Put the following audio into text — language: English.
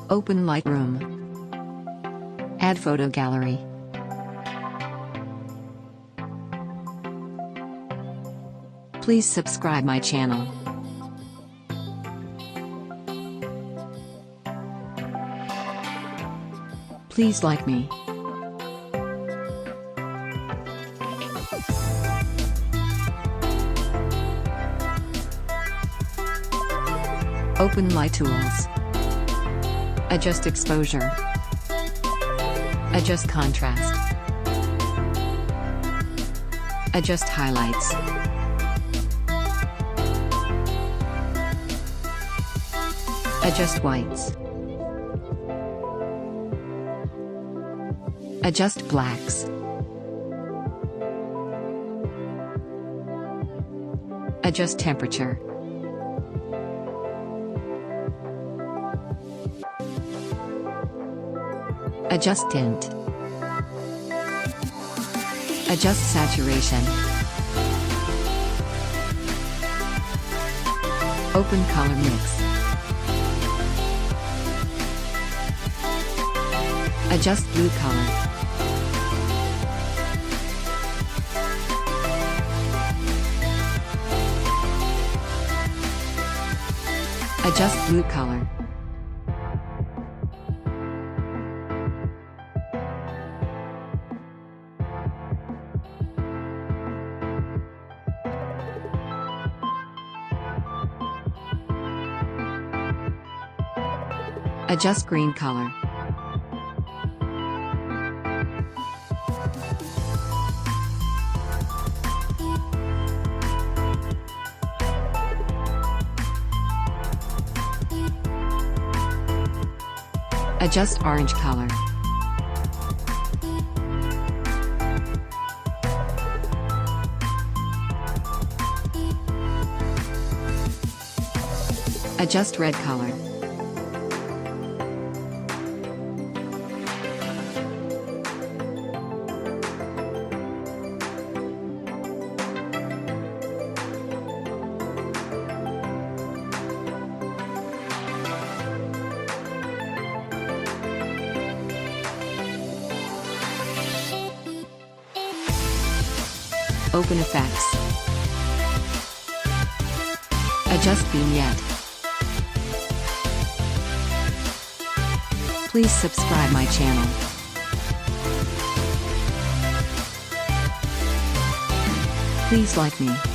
Open Lightroom. Add photo gallery. Please subscribe my channel. Please like me. Open My Tools. Adjust exposure. Adjust contrast. Adjust highlights. Adjust whites. Adjust blacks. Adjust temperature. Adjust tint. Adjust saturation. Open color mix. Adjust blue color. Adjust blue color. Adjust green color. Adjust orange color. Adjust red color. Open effects. Adjust vignette. Please subscribe my channel. Please like me.